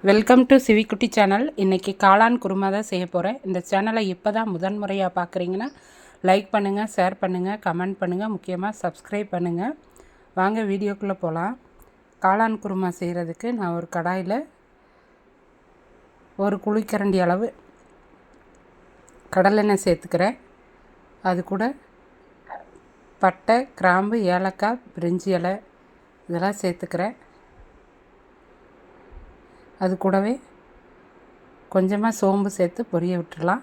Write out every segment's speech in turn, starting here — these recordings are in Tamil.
Welcome to சிவிக்குட்டி channel. இன்றைக்கி காளான் குருமா தான் செய்ய போகிறேன். இந்த சேனலை இப்போ தான் முதன்முறையாக பார்க்குறீங்கன்னா லைக் பண்ணுங்கள், ஷேர் பண்ணுங்கள், கமெண்ட் பண்ணுங்கள், முக்கியமாக சப்ஸ்கிரைப் பண்ணுங்கள். வாங்க வீடியோக்குள்ளே போகலாம். காளான் குருமா செய்கிறதுக்கு நான் ஒரு கடாயில் ஒரு குழிக்கரண்டி அளவு கடலெண்ணெய் சேர்த்துக்கிறேன். அது கூட பட்டை, கிராம்பு, ஏலக்காய், பிரிஞ்சி இலை இதெல்லாம் சேர்த்துக்கிறேன். அது கூடவே கொஞ்சமாக சோம்பு சேர்த்து பொரிய விட்டுடலாம்.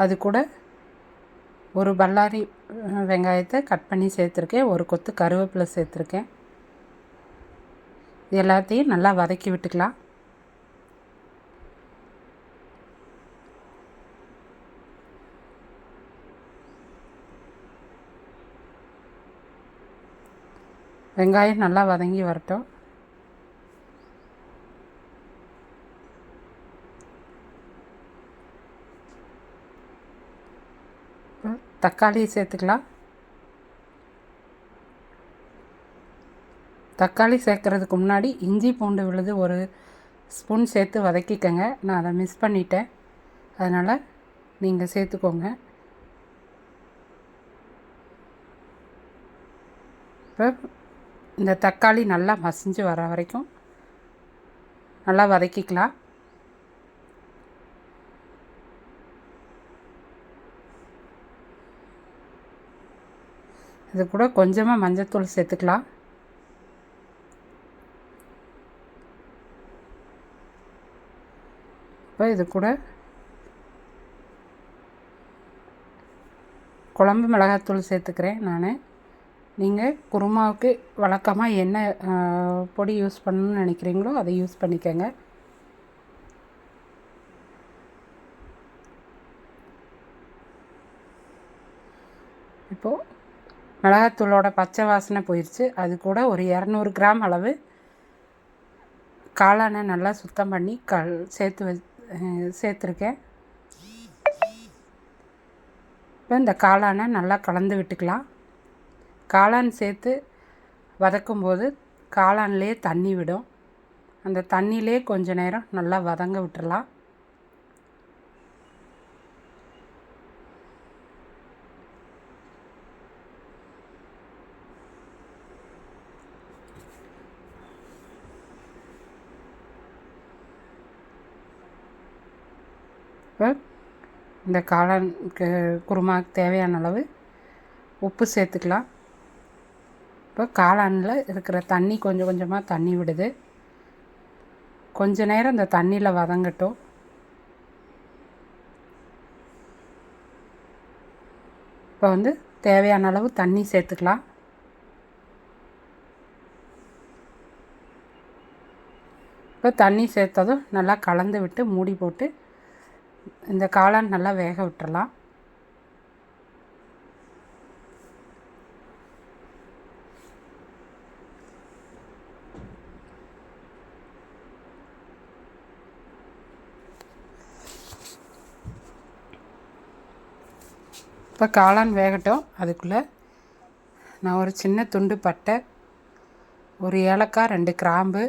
அது கூட ஒரு பல்லாரி வெங்காயத்தை கட் பண்ணி சேர்த்துருக்கேன். ஒரு கொத்து கருவேப்பிலை சேர்த்துருக்கேன். இது எல்லாத்தையும் நல்லா வதக்கி விட்டுக்கலாம். வெங்காயம் நல்லா வதங்கி வரட்டும். தக்காளி சேர்த்துக்கலாம். தக்காளி சேர்க்குறதுக்கு முன்னாடி இஞ்சி பூண்டு விழுது ஒரு ஸ்பூன் சேர்த்து வதக்கிக்கங்க. நான் அதை மிஸ் பண்ணிட்டேன், அதனால் நீங்கள் சேர்த்துக்கோங்க. இப்போ இந்த தக்காளி நல்லா மசிஞ்சு வர வரைக்கும் நல்லா வதக்கிக்கலாம். இது கூட கொஞ்சமாக மஞ்சள்தூள் சேர்த்துக்கலாம். இப்போ இது கூட குழம்பு மிளகாத்தூள் சேர்த்துக்கிறேன் நான். நீங்கள் குருமாவுக்கு வழக்கமாக என்ன பொடி யூஸ் பண்ணணும்னு நினைக்கிறீங்களோ அதை யூஸ் பண்ணிக்கோங்க. இப்போது மிளகாத்தூளோட பச்சை வாசனை போயிடுச்சு. அது கூட ஒரு 200 கிராம் அளவு காளானை நல்லா சுத்தம் பண்ணி சேர்த்துருக்கேன். இப்போ இந்த காளானை நல்லா கலந்து விட்டுக்கலாம். காளான் சேர்த்து வதக்கும்போது காளான்லேயே தண்ணி விடும். அந்த தண்ணியிலே கொஞ்ச நேரம் நல்லா வதங்க விட்டுறலாம். இப்போ இந்த காளான் குருமாவுக்கு தேவையான அளவு உப்பு சேர்த்துக்கலாம். இப்போ காளானில் இருக்கிற தண்ணி கொஞ்சம் கொஞ்சமாக தண்ணி விடுது. கொஞ்ச நேரம் இந்த தண்ணியில் வதங்கட்டும். இப்போ தேவையான அளவு தண்ணி சேர்த்துக்கலாம். இப்போ தண்ணி சேர்த்ததும் நல்லா கலந்து விட்டு மூடி போட்டு இந்த காளான் நல்லா வேக விட்டுறலாம். இப்போ காளான் வேகட்டும். அதுக்குள்ளே நான் ஒரு சின்ன துண்டு பட்டை, ஒரு ஏலக்காய், 2 கிராம்பு,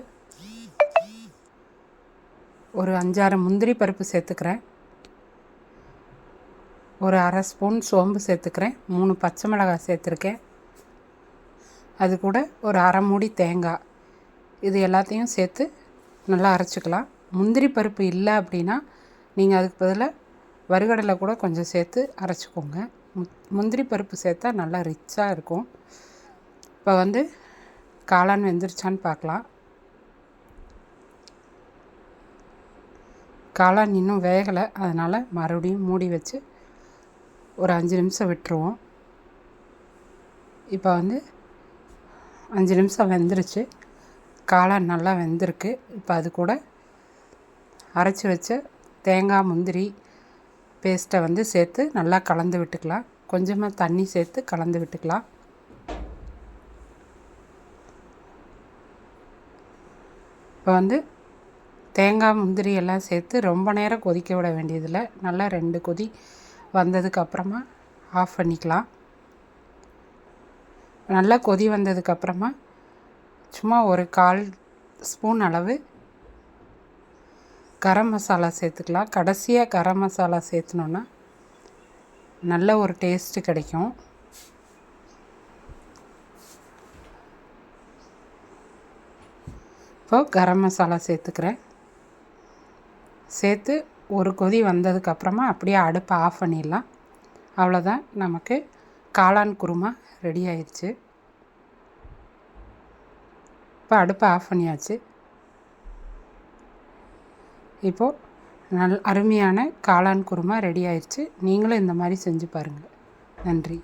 ஒரு 5-6 முந்திரி பருப்பு சேர்த்துக்கிறேன். ஒரு அரை ஸ்பூன் சோம்பு சேர்த்துக்கிறேன். 3 பச்சை மிளகாய் சேர்த்துருக்கேன். அது கூட ஒரு அரை மூடி தேங்காய், இது எல்லாத்தையும் சேர்த்து நல்லா அரைச்சிக்கலாம். முந்திரி பருப்பு இல்லை அப்படின்னா நீங்கள் அதுக்கு பதிலாக வறுகடலை கூட கொஞ்சம் சேர்த்து அரைச்சிக்கோங்க. முந்திரி பருப்பு சேர்த்தா நல்லா ரிச்சாக இருக்கும். இப்போ காளான் வெந்துருச்சான்னு பார்க்கலாம். காளான் இன்னும் வேகலை, அதனால் மறுபடியும் மூடி வச்சு ஒரு 5 நிமிஷம் விட்டுருவோம். இப்போ 5 நிமிஷம் வெந்துருச்சு. காளான் நல்லா வெந்திருக்கு. இப்போ அது கூட அரைச்சி வச்ச தேங்காய் முந்திரி பேஸ்ட்டை சேர்த்து நல்லா கலந்து விட்டுக்கலாம். கொஞ்சமாக தண்ணி சேர்த்து கலந்து விட்டுக்கலாம். இப்போ தேங்காய் முந்திரி எல்லாம் சேர்த்து ரொம்ப நேரம் கொதிக்க விட வேண்டியதில்லை. நல்லா 2 கொதி வந்ததுக்கப்புறமா ஆஃப் பண்ணிக்கலாம். நல்லா கொதி வந்ததுக்கப்புறமா சும்மா ஒரு 1/4 ஸ்பூன் அளவு கரம் மசாலா சேர்த்துக்கலாம். கடைசியாக கரம் மசாலா சேர்த்துனோன்னா நல்ல ஒரு டேஸ்ட்டு கிடைக்கும். இப்போது கரம் மசாலா சேர்த்துக்கிறேன். சேர்த்து ஒரு கொதி வந்ததுக்கப்புறமா அப்படியே அடுப்பை ஆஃப் பண்ணிடலாம். அவ்வளோதான், நமக்கு காளான் குருமா ரெடி ஆயிடுச்சு. இப்போ அடுப்பை ஆஃப் பண்ணியாச்சு. இப்போது அருமையான காளான் குருமா ரெடி ஆயிடுச்சு. நீங்களும் இந்த மாதிரி செஞ்சு பாருங்கள். நன்றி.